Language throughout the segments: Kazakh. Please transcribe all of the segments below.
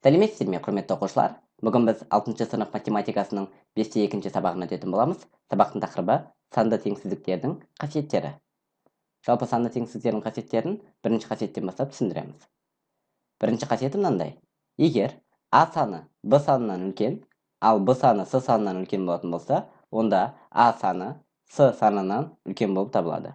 Сәлеметсіздер ме, құрметті оқушылар? Бүгін біз 6 сынып математикасының 5-те 2 сабағын өтетін боламыз. Сабақтың тақырыбы санды теңсіздіктердің қасиеттері. Жалпы санды теңсіздіктердің қасиеттерін бірінші қасиеттен бастап түсіндіреміз. Бірінші қасиеті мынандай: егер а саны б санынан үлкен, ал б саны с санынан үлкен болатын болса, онда а саны с санынан үлкен болып табылады.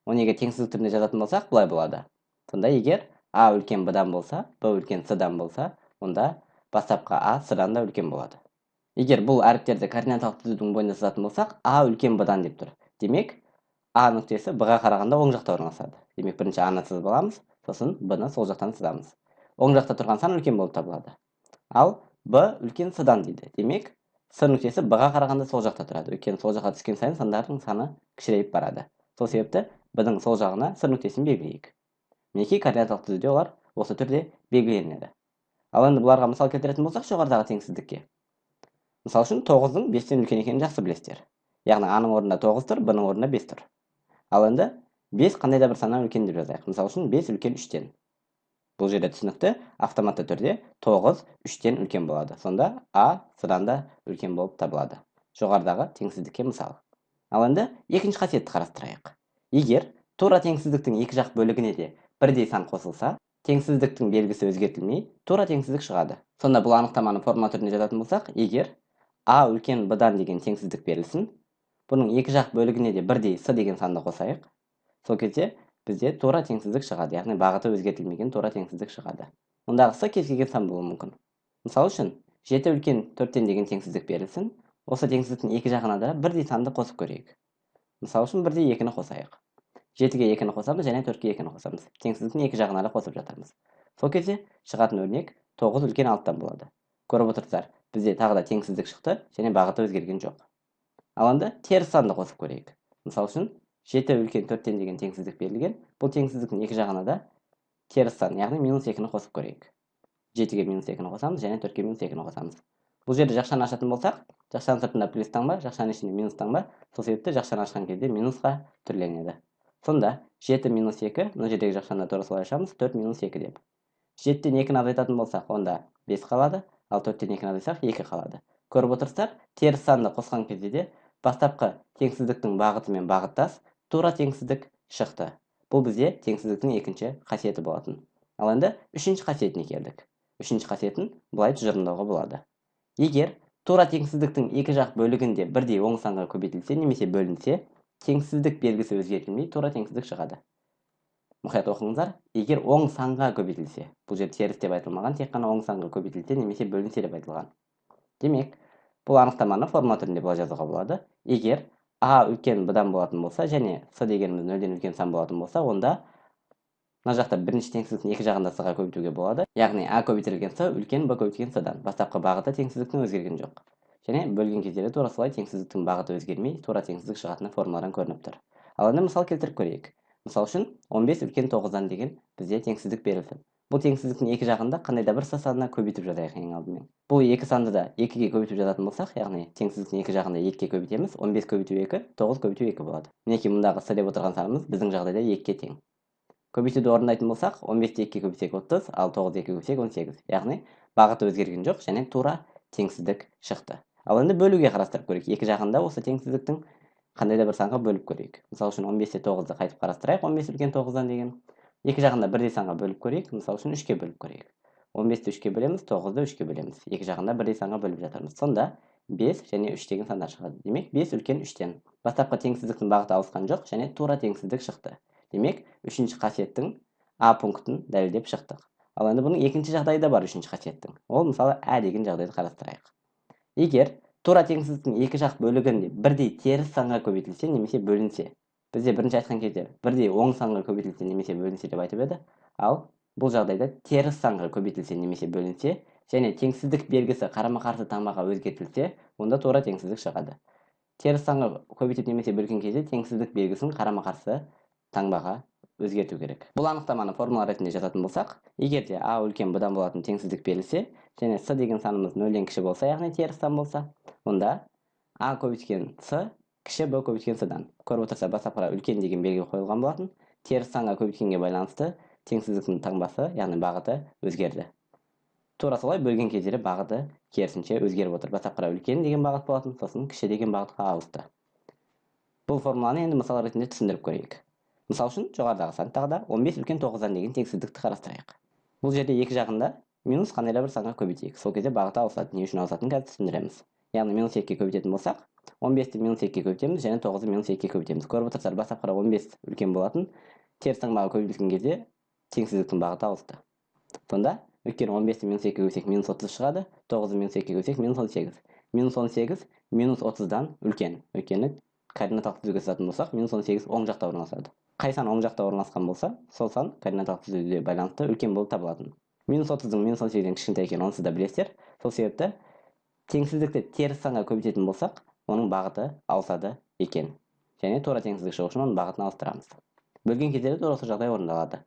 Оны егер теңсіздік түрінде жазатын болсақ, былай болады. Сонда егер а үлкен б-дан болса, б үлкен с-дан болса, онда бастапқы а с-дан да үлкен болады. Егер бұл әріптерді координаталық түзудің бойынша жазатын болсақ, а үлкен б-дан деп тұр. Демек, а нүктесі б-ға қарағанда оң жақта орналасады. Демек, бірінші а-ны сызып аламыз, сосын б-ны сол жақтан сызамыз. Оң жақта тұрған сан үлкен болып табылады. Ал б үлкен с-дан дейді. Демек, с нүктесі б-ға қарағанда сол жақта тұрады. Өйткені сол жаққа түскен сайын сандардың саны кішірейіп барады. Сол себепті б-дің сол жағына с нүктесін белгілейік. Мінекей координаталық түзуде олар осы түрде белгіленеді. Ал енді бұларға мысал келтіретін болсақ, жоғарыдағы теңсіздікке. Мысал үшін 9-ның 5-тен үлкен екенін жақсы білесіздер. Яғни а-ның орнында 9 тұр, б-ның орнында 5 тұр. Ал енді 5 қандай да бір саннан үлкен деп жазайық. Мысал үшін 5 үлкен 3-тен. Бұл жерде түсінікті, автоматты түрде 9 3-тен үлкен болады. Сонда а с-дан да үлкен болып табылады. Жоғарыдағы теңсіздікке мысал. Ал енді екінші қасиетті қарастырайық. Егер тура теңсіздіктің екі жақ бөлігіне де бірдей сан қосылса, теңсіздіктің белгісі өзгертілмей, тура теңсіздік шығады. Сонда бұл анықтаманы формула түрінде жазатын болсақ, егер а үлкен б-дан деген теңсіздік берілсін, бұның екі жақ бөлігіне де бірдей с деген санды қосайық, сол кезде бізде тура теңсіздік шығады, яғни бағыты өзгертілмеген тура теңсіздік шығады. Мұндағы с кез келген сан болуы мүмкін. Мысалы үшін 7 үлкен 4-тен деген теңсіздік берілсін, осы теңсіздіктің екі жағына да бірдей санды қосып көрейік. Мысалы үшін 1-де 2-ні қосайық. 7-ге 2-ні қосамыз және 4-ге 2-ні қосамыз. Теңсіздіктің екі жағына да қосып жатармыз. Сол кезде шығатын өрнек 9 үлкен 6-тан болады. Көріп отырсыздар, бізде тағы да теңсіздік шықты және бағыты өзгерген жоқ. Ал енді теріс санды қосып көрейік. Мысалы үшін 7 үлкен 4-тен деген теңсіздік берілген. Бұл теңсіздіктің екі жағына да теріс сан, яғни -2-ні қосып көрейік. 7-ге -2-ні қосамыз және 4-ге -2-ні қосамыз. Бұл жерде жақшаны ашатын болсақ, жақшаның сыртында плюс таңба, жақшаның ішінде минус таңба, сол себепті жақшаны ашқан кезде минусқа түрленеді. Сонда 7 - 2, мына жердегі жақшаны тура солай ашамыз, 4 - 2 деп. 7-тен 2-ні азайтатын болсақ, онда 5 қалады, ал 4-тен 2-ні азайтсақ 2 қалады. Көріп отырсыздар, теріс санды қосқан кезде де бастапқы теңсіздіктің бағыты мен бағыттас тура теңсіздік шықты. Бұл бізде теңсіздіктің екінші қасиеті болатын. Ал енді үшінші қасиетіне келдік. Үшінші қасиетін былай тұжырымдауға болады. Егер тура теңсіздіктің екі жақ бөлігінде бірдей оң санға көбейтілсе немесе бөлінсе, теңсіздік белгісі өзгертілмей тура теңсіздік шығады. Мұқият оқыңыздар, егер оң санға көбейтілсе, бұл жер теріс деп айтылмаған, тек қана оң санға көбейтілсе немесе бөлінсе деп айтылған. Демек, бұл анықтаманы формула түрінде былай жазуға болады. Егер а үлкен б-дан болатын болса және с дегеніміз 0-ден үлкен сан болатын болса, онда мына жақта бірінші теңсіздіктің екі жағында с-ға көбейтуге болады. Яғни а көбейтілген с үлкен б көбейтілген с-дан. Бастапқы бағыты теңсіздіктің өзгерген жоқ. Және бөлген кезде тура солай теңсіздіктің бағыты өзгермей, тура теңсіздік шығатыны формуладан көрініп тұр. Ал енді мысал келтіріп көрейік. Мысал үшін 15 үлкен 9-дан деген бізде теңсіздік берілді. Бұл теңсіздіктің екі жағында қандай да бір с санына көбейтіп жазайық ең алдымен. Бұл екі санды да 2-ге көбейтіп жазатын болсақ, яғни теңсіздіктің екі жағында 2-ге көбейтеміз, 15 көбейту 2, 9 көбейту 2 болады. Мінекей мұндағы с деп отырған санымыз біздің жағдайда 2-ге тең. Көбейтуді орындайтын болсақ, 15-те 2-ге көбейтсек 30, ал 9-ды 2-ге көбейтсек 18. Яғни бағыты өзгерген жоқ және тура теңсіздік шықты. Ал енді бөлуге қарастырып көрейік. Екі жағында осы теңсіздіктің қандай да бір санға бөліп көрейік. Мысалы үшін 15-те 9-ды қайтып қарастырайық, 15 үлкен 9-дан деген. Екі жағында бірдей санға бөліп көрейік. Мысалы үшін 3-ке бөліп көрейік. 15-ті 3-ке бөлеміз, 9-ды 3-ке бөлеміз. Екі жағында бірдей санға бөліп жатырмыз. Сонда 5 және 3 деген сандар шығады. Демек, 5 үлкен 3-тен. Бастапқы теңсіздіктің бағыты ауысқан жоқ және тура теңсіздік шықты. Демек, үшінші қасиеттің а пунктін дәлелдеп шықтық. Ал енді бұның екінші жағдайы да бар үшінші қасиеттің. Ол мысалы ә деген жағдайды қарастырайық. Егер тура теңсіздіктің екі жақ бөлігінде бірдей теріс санға көбейтілсе немесе бөлінсе, бізде бірінші айтқан кезде бірдей оң санға көбейтілсе немесе бөлінсе деп айтып еді, ал бұл жағдайда теріс санға көбейтілсе немесе бөлінсе және теңсіздік белгісі қарама-қарсы таңбаға өзгертілсе, онда тура теңсіздік шығады. Теріс санға көбейтіп немесе бөлген кезде теңсіздік белгісін қарама-қарсы таңбаға өзгерту керек. Бұл анықтаманы формула ретінде жазатын болсақ, егер де а үлкен б-дан болатын теңсіздік берілсе және с деген санымыз 0-ден кіші болса, яғни теріс сан болса, онда а көбейткен с кіші б көбейткен с-дан. Көріп отырса, бастапқыда үлкен деген белгі қойылған болатын. Теріс санға көбейткенге байланысты теңсіздіктің таңбасы, яғни бағыты өзгерді. Тура солай бөлген кездері бағыты керісінше өзгеріп отыр. Бастапқыда үлкен деген бағыт болатын, сосын кіші деген бағытқа ауысты. Бұл формуланы енді мысал ретінде түсіндіріп көрейік. Мысал үшін жоғарыдағы санаттағыда 15 үлкен 9-дан деген теңсіздікті қарастырайық. Бұл жерде екі жағында минус қандай да бір санға көбейтейік. Сол кезде бағыты ауысады. Не үшін ауысатынын қазір түсіндіреміз. Яғни минус 2-ге көбейтетін болсақ, 15-ті минус 2-ге көбейтеміз және 9-ды минус 2-ге көбейтеміз. Көріп отырсыздар, бастапқыда 15 үлкен болатын, теріс таңбаға көбейтілген кезде теңсіздіктің бағыты ауысты. Сонда өйткені 15-ті минус 2-ге көбейтсек минус 30 шығады, 9-ды минус 2-ге көбейтсек минус 18. Минус 18 минус 30-дан үлкен. Өйткені координаталық түзуге сызатын болсақ, минус 18 оң жақта орналасады. Қай сан оң жақта орналасқан болса, сол сан координаталық түзуге байланысты үлкен болып табылатын. Минус 30-дың минус 18-ден кішкентай екенін онсыз да білесіздер. Сол себепті теңсіздікті теріс санға көбейтетін болсақ, оның бағыты ауысады екен. Және тура теңсіздік шығу үшін оның бағытын ауыстырамыз. Бөлген кездері де осы жағдай орындалады.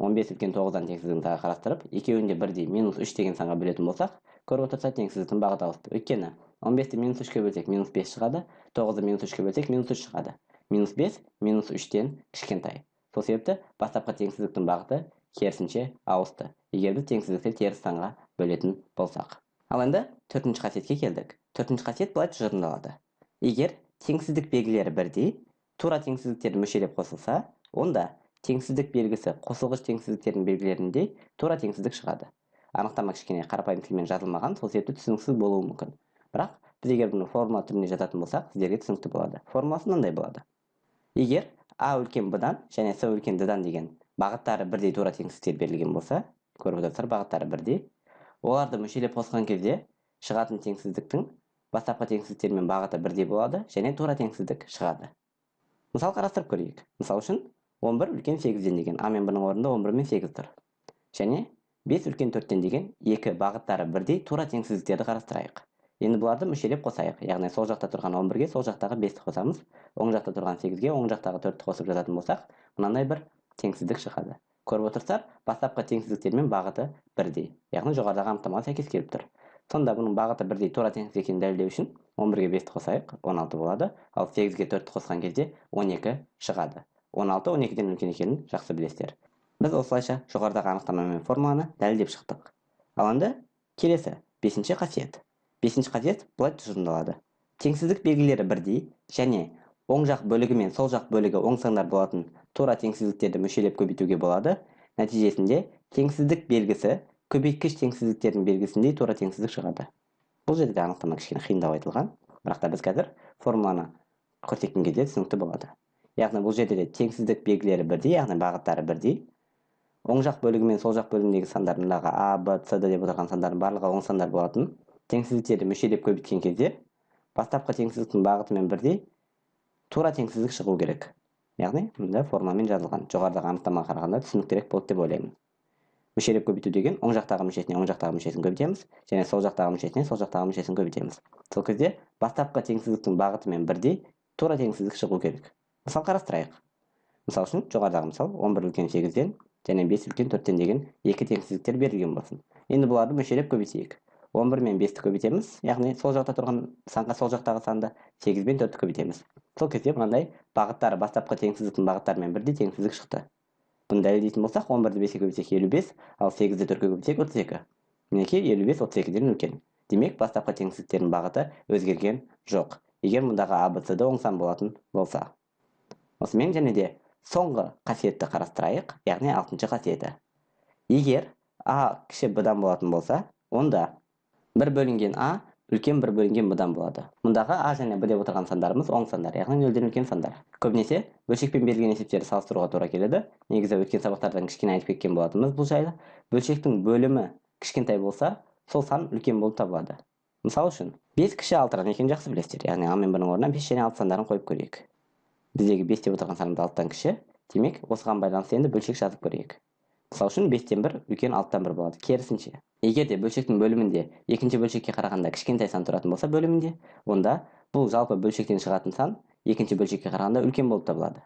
15 үлкен 9-дан теңсіздігін тағы қарастырып, екеуінде бірдей минус 3 деген санға бөлетін болсақ, көріп отырсақ теңсіздіктің бағыты ауысты. Өйткені 15-ті минус 3-ке бөлсек минус 5 шығады, 9-ды минус 3-ке бөлсек минус 3 шығады. Минус 5 минус 3-тен кішкентай. Сол себепті бастапқы теңсіздіктің бағыты керісінше ауысты, егер біз теңсіздікті теріс санға бөлетін болсақ. Ал енді төртінші қасиетке келдік. Төртінші қасиет былай тұжырымдалады. Егер теңсіздік белгілері бірдей, тура теңсіздіктер мүшелеп қосылса, онда теңсіздік белгісі қосылғыш теңсіздіктердің белгілеріндей тура теңсіздік шығады. Анықтама кішкене қарапайым тілмен жазылмаған, сол себепті түсініксіз болуы мүмкін. Бірақ біз егер бұны формула түрінде жазатын болсақ, сіздерге түсінікті болады. Формуласы мынандай болады. Егер А үлкен Б-дан және С үлкен Д-дан деген бағыттары бірдей тура теңсіздіктер берілген болса, көріп отырсыздар, бағыттары бірдей, оларды мүшелеп қосқан кезде шығатын теңсіздіктің бастапқы теңсіздіктермен бағыты бірдей болады және тура теңсіздік шығады. Мысал қарастырып көрейік. Мысал үшін 11 үлкен 8-ден деген А мен Б-ның орнында 11 мен 8 тұр. Және 5 үлкен 4-тен деген екі бағыттары бірдей тура теңсіздіктерді қарастырайық. Енді бұларды мүшелеп қосайық. Яғни сол жақта тұрған 11-ге сол жақтағы 5-ті қосамыз. Оң жақта тұрған 8-ге оң жақтағы 4-ті қосып жазатын болсақ, мынандай бір теңсіздік шығады. Көріп отырсыздар, бастапқы теңсіздіктермен бағыты бірдей. Яғни жоғарыдағы анықтамаға сәйкес келіп тұр. Сонда бұның бағыты бірдей тура теңсіздік екенін дәлелдеу үшін 11-ге 5-ті қосайық, 16 болады. Ал 8-ге 4-ті қосқан кезде 12 шығады. 16 12-ден үлкен екенін жақсы білесіздер. Біз осылайша жоғарыдағы анықтама мен формуланы дәлелдеп шықтық. Ал енді келесі 5-ші қасиет. 5-ші қасиет былай тұжырымдалады. Теңсіздік белгілері бірдей және оң жақ бөлігі мен сол жақ бөлігі оң сандар болатын тура теңсіздіктерді мүшелеп көбейтуге болады. Нәтижесінде теңсіздік белгісі көбейткіш теңсіздіктердің белгісіндей тура теңсіздік шығады. Бұл жерде анықтама кішкене қиындау айтылған, бірақ та біз қазір формуланы көрсеткен кезде түсінікті болады. Яғни бұл жерде де теңсіздік белгілері бірдей, яғни бағыттары бірдей. Оң жақ бөлігі мен сол жақ бөлігіндегі сандарындағы А, Б, С, Д деп отырған сандардың барлығы оң сандар болатын. Теңсіздіктерді мүшелеп көбейткен кезде бастапқы теңсіздіктің бағытымен бірдей тура теңсіздік шығу керек. Яғни мында формамен жазылған. Жоғарыдағы анықтамаға қарағанда түсініктірек болады деп ойлаймын. Мүшелеп көбейту деген оң жақтағы мүшесіне оң жақтағы мүшесін көбейтеміз және сол жақтағы мүшесіне сол жақтағы мүшесін көбейтеміз. Сол кезде бастапқы теңсіздіктің бағытымен бірдей тура теңсіздік шығу керек. Мысал қарастырайық. Мысал үшін жоғарыдағы мысал 11 үлкен 8-ден және 5 үлкен 4-тен деген екі теңсіздіктер берілген болсын. Енді бұларды мүшелеп көбейтейік. 11 мен 5-ті көбейтеміз, яғни сол жақта тұрған санға сол жақтағы санды 8 мен 4-ті көбейтеміз. Сол кезде мынандай бағыттары бастапқы теңсіздіктің бағыттарымен бірдей теңсіздік шықты. Бұны дәлелдейтін болсақ, 11-ді 5-ге көбейтсек 55, ал 8-ді 4-ге көбейтсек 32. Мінекей 55 32-ден үлкен. Демек, бастапқы теңсіздіктердің бағыты өзгерген жоқ, егер мұндағы А, Б, С, Д оң сан болатын болса. Осымен және де соңғы қасиетті қарастырайық, яғни 6-ші қасиеті. Егер А кіші Б-дан болатын болса, онда 1 бөлінген А үлкен 1 бөлінген Б-дан болады. Мұндағы А және Б деп отырған сандарымыз оң сандар, яғни 0-ден үлкен сандар. Көбінесе бөлшекпен берілген есептерді салыстыруға тура келеді. Негізі өткен сабақтардан кішкене айтып кеткен болатынбыз бұл жайлы. Бөлшектің бөлімі кішкентай болса, сол сан үлкен болып табылады. Мысал үшін 5 кіші 6-дан екенін жақсы білесіздер. Яғни А мен Б-ның орнына 5 және 6 сандарын қойып көрейік. Біздегі 5 деп отырған санымыз 6-тан кіші. Демек, осыған байланысты енді бөлшек жазып көрейік. Мысал үшін 5-тен 1 үлкен 6-тан 1 болады. Керісінше. Егер де бөлшектің бөлімінде екінші бөлшекке қарағанда кішкентай сан тұратын болса бөлімінде, онда бұл жалпы бөлшектен шығатын сан екінші бөлшекке қарағанда үлкен болып табылады.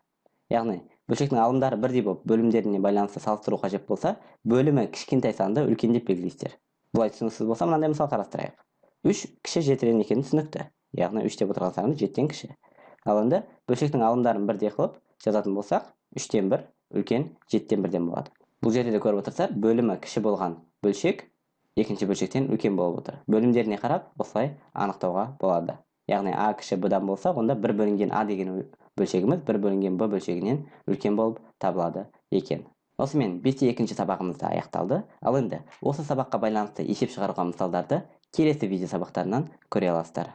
Яғни, бөлшектің алымдары бірдей болып бөлімдеріне байланысты салыстыру қажет болса, бөлімі кішкентай санды үлкен деп белгілейсіздер. Бұлай түсініксіз болса, мынандай мысал қарастырайық. 3 кіші 7-ден екені түсінікті. Яғни 3 деп отырған санымыз 7-тен кіші. Ал енді бөлшектің алымдарын бірдей қылып жазатын болсақ, 3-тен 1 үлкен 7-тен 1-ден болады. Бұл жерде де көріп отырсыздар, бөлімі кіші болған бөлшек екінші бөлшектен үлкен болып отыр. Бөлімдеріне қарап, осылай анықтауға болады. Яғни а кіші б-дан болса, онда 1 бөлінген а деген бөлшегіміз 1 бөлінген б бөлшегінен үлкен болып табылады екен. Осымен 5-те 2 сабағымыз да аяқталды. Ал енді осы сабаққа байланысты есеп шығаруға мысалдарды келесі видео сабақтарынан көре аласыздар.